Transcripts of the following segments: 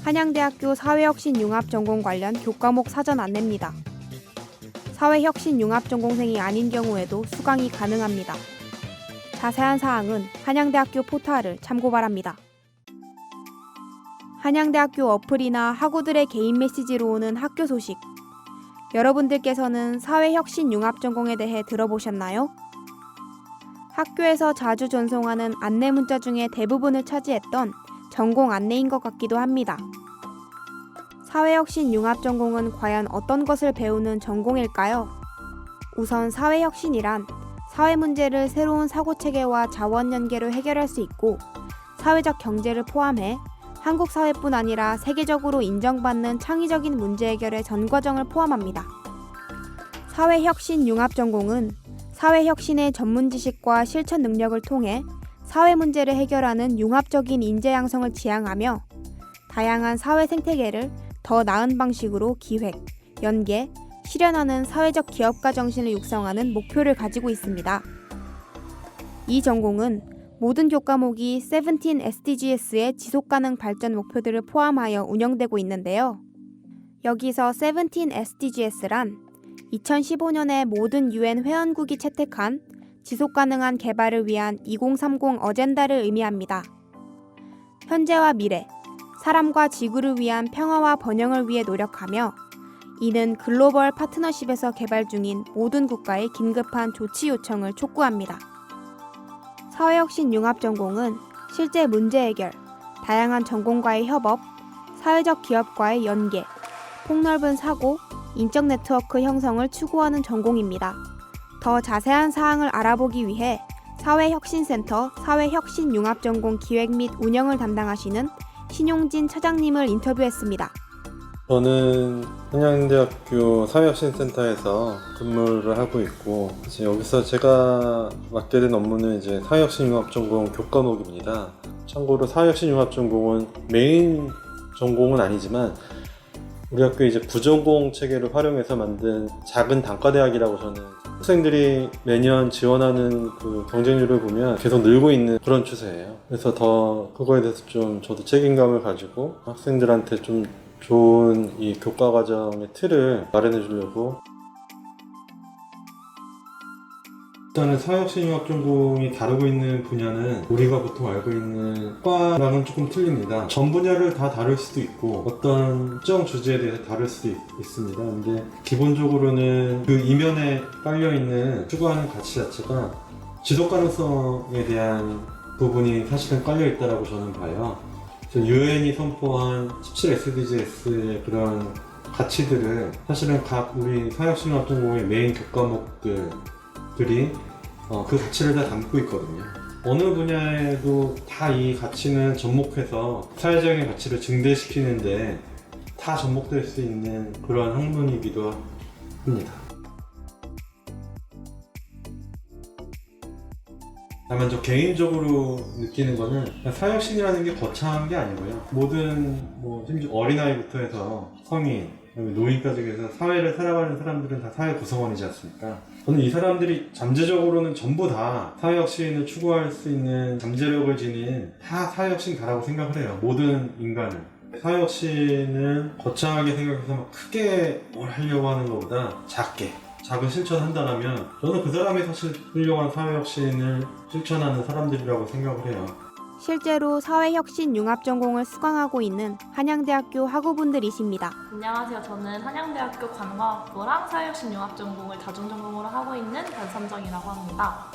한양대학교 사회혁신융합전공 관련 교과목 사전 안내입니다. 사회혁신융합전공생이 아닌 경우에도 수강이 가능합니다. 자세한 사항은 한양대학교 포털을 참고 바랍니다. 한양대학교 어플이나 학우들의 개인 메시지로 오는 학교 소식. 여러분들께서는 사회혁신융합전공에 대해 들어보셨나요? 학교에서 자주 전송하는 안내 문자 중에 대부분을 차지했던 전공 안내인 것 같기도 합니다. 사회혁신융합전공은 과연 어떤 것을 배우는 전공일까요? 우선 사회혁신이란 사회 문제를 새로운 사고체계와 자원 연계로 해결할 수 있고 사회적 경제를 포함해 한국 사회뿐 아니라 세계적으로 인정받는 창의적인 문제 해결의 전 과정을 포함합니다. 사회혁신융합전공은 사회혁신의 전문 지식과 실천 능력을 통해 사회 문제를 해결하는 융합적인 인재 양성을 지향하며 다양한 사회 생태계를 더 나은 방식으로 기획, 연계, 실현하는 사회적 기업가 정신을 육성하는 목표를 가지고 있습니다. 이 전공은 모든 교과목이 17 SDGs의 지속가능 발전 목표들을 포함하여 운영되고 있는데요. 여기서 17 SDGs란 2015년에 모든 UN 회원국이 채택한 지속가능한 개발을 위한 2030 어젠다를 의미합니다. 현재와 미래, 사람과 지구를 위한 평화와 번영을 위해 노력하며 이는 글로벌 파트너십에서 개발 중인 모든 국가의 긴급한 조치 요청을 촉구합니다. 사회혁신융합전공은 실제 문제 해결, 다양한 전공과의 협업, 사회적 기업과의 연계, 폭넓은 사고, 인적 네트워크 형성을 추구하는 전공입니다. 더 자세한 사항을 알아보기 위해 사회혁신센터 사회혁신융합전공 기획 및 운영을 담당하시는 신용진 차장님을 인터뷰했습니다. 저는 한양대학교 사회혁신센터에서 근무를 하고 있고 이제 여기서 제가 맡게 된 업무는 이제 사회혁신융합전공 교과목입니다. 참고로 사회혁신융합전공은 메인 전공은 아니지만 우리 학교에 이제 부전공 체계를 활용해서 만든 작은 단과대학이라고 저는 학생들이 매년 지원하는 그 경쟁률을 보면 계속 늘고 있는 그런 추세예요. 그래서 더 그거에 대해서 좀 저도 책임감을 가지고 학생들한테 좀 좋은 이 교과 과정의 틀을 마련해 주려고. 일단은 사회혁신융합전공이 다루고 있는 분야는 우리가 보통 알고 있는 과랑은 조금 틀립니다. 전 분야를 다 다룰 수도 있고 어떤 특정 주제에 대해서 다룰 수도 있습니다. 근데 기본적으로는 그 이면에 깔려있는 추구하는 가치 자체가 지속가능성에 대한 부분이 사실은 깔려있다고 저는 봐요. 유엔이 선포한 17 SDGs의 그런 가치들을 사실은 각 우리 사회혁신융합전공의 메인 교과목들이 그 가치를 다 담고 있거든요. 어느 분야에도 다 이 가치는 접목해서 사회적인 가치를 증대시키는데 다 접목될 수 있는 그런 학문이기도 합니다. 다만 저 개인적으로 느끼는 거는 사회혁신이라는 게 거창한 게 아니고요. 모든 심지어 어린아이부터 해서 성인, 노인까지 해서 사회를 살아가는 사람들은 다 사회 구성원이지 않습니까? 저는 이 사람들이 잠재적으로는 전부 다 사회혁신을 추구할 수 있는 잠재력을 지닌 다 사회혁신가라고 생각을 해요. 모든 인간은. 사회혁신을 거창하게 생각해서 막 크게 뭘 하려고 하는 것보다 작은 실천을 한다면 저는 그 사람이 사실 훌륭한 사회혁신을 실천하는 사람들이라고 생각을 해요. 실제로 사회혁신융합전공을 수강하고 있는 한양대학교 학우분들이십니다. 안녕하세요. 저는 한양대학교 관광학부랑 사회혁신융합전공을 다중전공으로 하고 있는 변삼정이라고 합니다.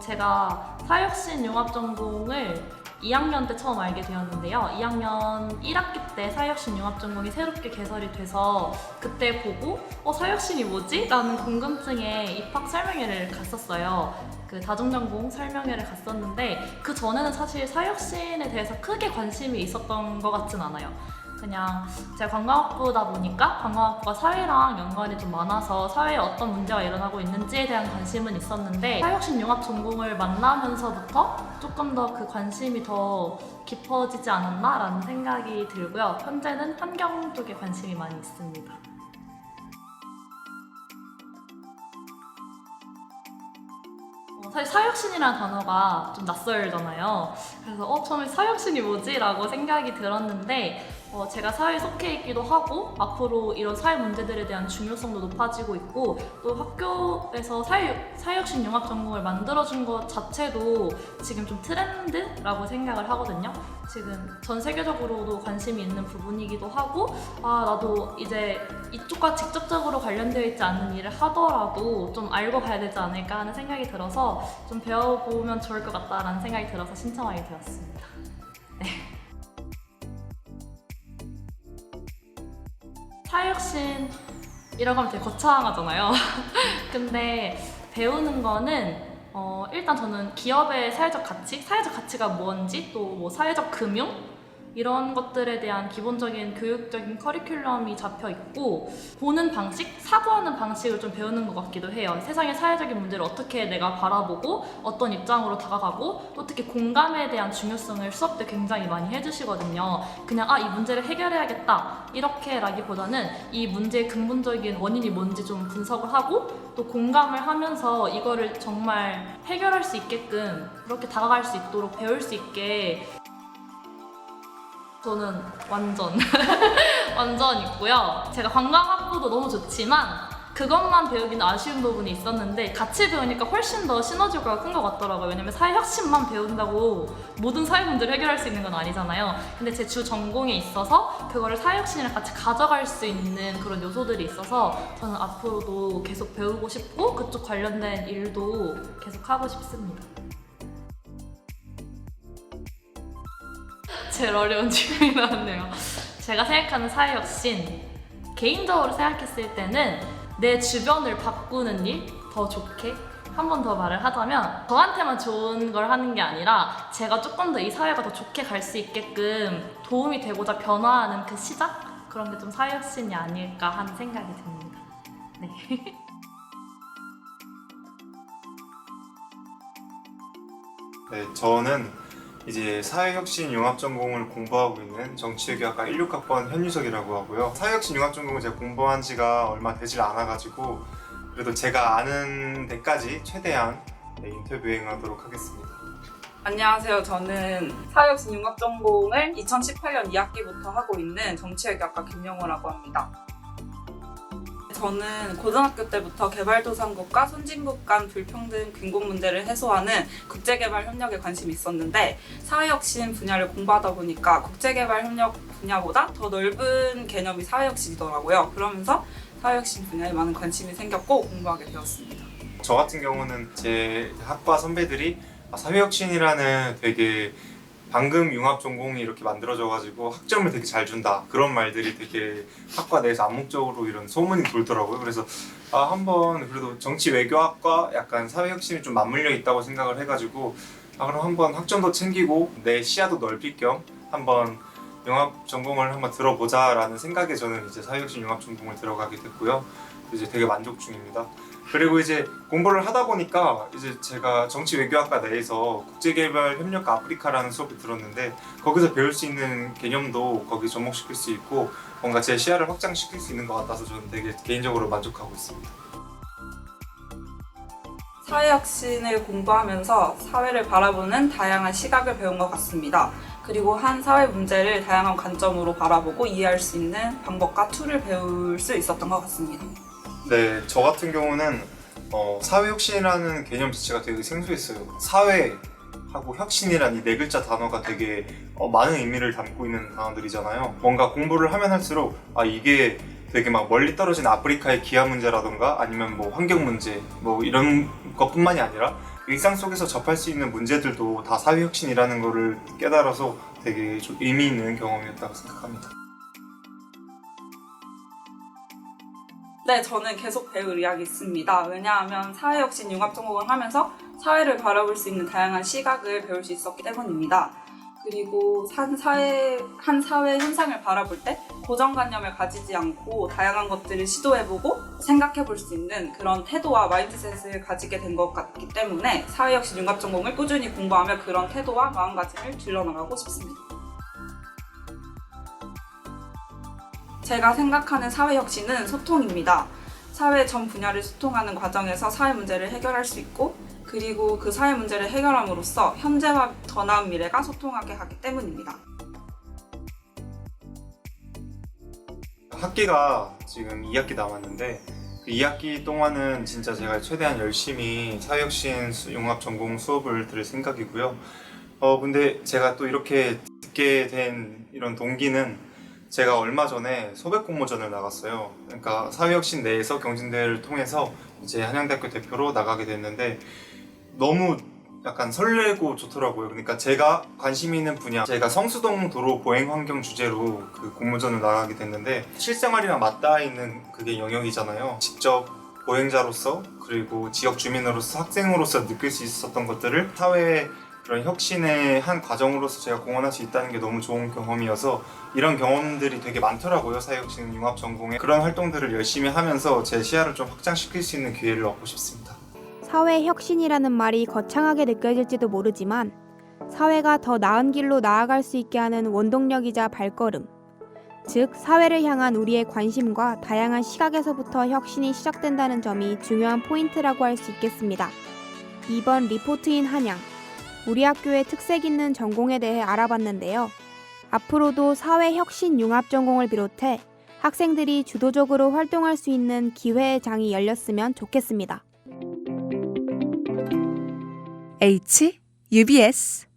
제가 사회혁신융합전공을 2학년 때 처음 알게 되었는데요. 2학년 1학기 때 사회혁신 융합전공이 새롭게 개설이 돼서 그때 보고 사회혁신이 뭐지? 라는 궁금증에 입학 설명회를 갔었어요. 그 다중전공 설명회를 갔었는데 그 전에는 사실 사회혁신에 대해서 크게 관심이 있었던 것 같진 않아요. 그냥 제가 관광학부다 보니까 관광학부가 사회랑 연관이 좀 많아서 사회에 어떤 문제가 일어나고 있는지에 대한 관심은 있었는데 사회혁신 융합 전공을 만나면서부터 조금 더 그 관심이 더 깊어지지 않았나라는 생각이 들고요. 현재는 환경 쪽에 관심이 많이 있습니다. 사실 사회혁신이라는 단어가 좀 낯설잖아요. 그래서 처음에 사회혁신이 뭐지? 라고 생각이 들었는데 제가 사회에 속해 있기도 하고 앞으로 이런 사회 문제들에 대한 중요성도 높아지고 있고 또 학교에서 사회혁신 융합 전공을 만들어준 것 자체도 지금 좀 트렌드라고 생각을 하거든요. 지금 전 세계적으로도 관심이 있는 부분이기도 하고 나도 이제 이쪽과 직접적으로 관련되어 있지 않는 일을 하더라도 좀 알고 가야 되지 않을까 하는 생각이 들어서 좀 배워보면 좋을 것 같다라는 생각이 들어서 신청하게 되었습니다. 네. 사회혁신이라고 하면 되게 거창하잖아요. 근데 배우는 거는 일단 저는 기업의 사회적 가치가 뭔지 또 뭐 사회적 금융 이런 것들에 대한 기본적인 교육적인 커리큘럼이 잡혀 있고 보는 방식, 사고하는 방식을 좀 배우는 것 같기도 해요. 세상의 사회적인 문제를 어떻게 내가 바라보고 어떤 입장으로 다가가고 또 특히 공감에 대한 중요성을 수업 때 굉장히 많이 해주시거든요. 그냥 이 문제를 해결해야겠다 이렇게라기보다는 이 문제의 근본적인 원인이 뭔지 좀 분석을 하고 또 공감을 하면서 이거를 정말 해결할 수 있게끔 그렇게 다가갈 수 있도록 배울 수 있게 저는 완전 있고요. 제가 관광학부도 너무 좋지만 그것만 배우기는 아쉬운 부분이 있었는데 같이 배우니까 훨씬 더 시너지 효과가 큰 것 같더라고요. 왜냐면 사회혁신만 배운다고 모든 사회 문제를 해결할 수 있는 건 아니잖아요. 근데 제 주 전공에 있어서 그거를 사회혁신이랑 같이 가져갈 수 있는 그런 요소들이 있어서 저는 앞으로도 계속 배우고 싶고 그쪽 관련된 일도 계속 하고 싶습니다. 제일 어려운 질문이 나왔네요. 제가 생각하는 사회혁신, 개인적으로 생각했을 때는 내 주변을 바꾸는 일, 더 좋게 한 번 더 말을 하자면 저한테만 좋은 걸 하는 게 아니라 제가 조금 더 이 사회가 더 좋게 갈 수 있게끔 도움이 되고자 변화하는 그 시작? 그런 게 좀 사회혁신이 아닐까 하는 생각이 듭니다. 네. 네, 저는 이제 사회혁신 융합전공을 공부하고 있는 정치외교학과 16학번 현유석이라고 하고요. 사회혁신 융합전공을 제가 공부한 지가 얼마 되질 않아가지고 그래도 제가 아는 데까지 최대한 인터뷰에 응하도록 하겠습니다. 안녕하세요. 저는 사회혁신 융합전공을 2018년 2학기부터 하고 있는 정치외교학과 김영호라고 합니다. 저는 고등학교 때부터 개발도상국과 선진국 간 불평등 빈곤 문제를 해소하는 국제개발 협력에 관심이 있었는데 사회혁신 분야를 공부하다 보니까 국제개발 협력 분야보다 더 넓은 개념이 사회혁신이더라고요. 그러면서 사회혁신 분야에 많은 관심이 생겼고 공부하게 되었습니다. 저 같은 경우는 제 학과 선배들이 사회혁신이라는 되게 방금 융합전공이 이렇게 만들어져가지고 학점을 되게 잘 준다 그런 말들이 되게 학과 내에서 암묵적으로 이런 소문이 돌더라고요. 그래서 한번 그래도 정치외교학과 약간 사회혁신이 좀 맞물려 있다고 생각을 해가지고 그럼 한번 학점도 챙기고 내 시야도 넓힐 겸 한번 융합전공을 한번 들어보자 라는 생각에 저는 이제 사회혁신 융합전공을 들어가게 됐고요. 이제 되게 만족 중입니다. 그리고 이제 공부를 하다 보니까 이제 제가 정치외교학과 내에서 국제개발협력과 아프리카라는 수업을 들었는데 거기서 배울 수 있는 개념도 거기 접목시킬 수 있고 뭔가 제 시야를 확장시킬 수 있는 것 같아서 저는 되게 개인적으로 만족하고 있습니다. 사회혁신을 공부하면서 사회를 바라보는 다양한 시각을 배운 것 같습니다. 그리고 한 사회 문제를 다양한 관점으로 바라보고 이해할 수 있는 방법과 툴을 배울 수 있었던 것 같습니다. 네, 저 같은 경우는 사회혁신이라는 개념 자체가 되게 생소했어요. 사회하고 혁신이란 이 네 글자 단어가 되게 많은 의미를 담고 있는 단어들이잖아요. 뭔가 공부를 하면 할수록 이게 되게 막 멀리 떨어진 아프리카의 기아 문제라던가 아니면 뭐 환경 문제 뭐 이런 것뿐만이 아니라 일상 속에서 접할 수 있는 문제들도 다 사회혁신이라는 거를 깨달아서 되게 좀 의미 있는 경험이었다고 생각합니다. 네, 저는 계속 배울 의향이 있습니다. 왜냐하면 사회혁신 융합전공을 하면서 사회를 바라볼 수 있는 다양한 시각을 배울 수 있었기 때문입니다. 그리고 한 사회 현상을 바라볼 때 고정관념을 가지지 않고 다양한 것들을 시도해보고 생각해볼 수 있는 그런 태도와 마인드셋을 가지게 된 것 같기 때문에 사회혁신 융합전공을 꾸준히 공부하며 그런 태도와 마음가짐을 길러나가고 싶습니다. 제가 생각하는 사회혁신은 소통입니다. 사회 전 분야를 소통하는 과정에서 사회 문제를 해결할 수 있고 그리고 그 사회 문제를 해결함으로써 현재와 더 나은 미래가 소통하게 하기 때문입니다. 학기가 지금 2학기 남았는데 그 2학기 동안은 진짜 제가 최대한 열심히 사회혁신 융합 전공 수업을 들을 생각이고요. 근데 제가 또 이렇게 듣게 된 이런 동기는 제가 얼마 전에 소백 공모전을 나갔어요. 그러니까 사회혁신 내에서 경진대회를 통해서 이제 한양대학교 대표로 나가게 됐는데 너무 약간 설레고 좋더라고요. 그러니까 제가 관심 있는 분야, 제가 성수동 도로 보행 환경 주제로 그 공모전을 나가게 됐는데 실생활이랑 맞닿아 있는 그게 영역이잖아요. 직접 보행자로서 그리고 지역 주민으로서 학생으로서 느낄 수 있었던 것들을 사회의 그런 혁신의 한 과정으로서 제가 공헌할 수 있다는 게 너무 좋은 경험이어서 이런 경험들이 되게 많더라고요. 사회혁신 융합 전공에 그런 활동들을 열심히 하면서 제 시야를 좀 확장시킬 수 있는 기회를 얻고 싶습니다. 사회 혁신이라는 말이 거창하게 느껴질지도 모르지만 사회가 더 나은 길로 나아갈 수 있게 하는 원동력이자 발걸음, 즉 사회를 향한 우리의 관심과 다양한 시각에서부터 혁신이 시작된다는 점이 중요한 포인트라고 할 수 있겠습니다. 이번 리포트인 한양, 우리 학교의 특색 있는 전공에 대해 알아봤는데요. 앞으로도 사회 혁신 융합 전공을 비롯해 학생들이 주도적으로 활동할 수 있는 기회의 장이 열렸으면 좋겠습니다. UBS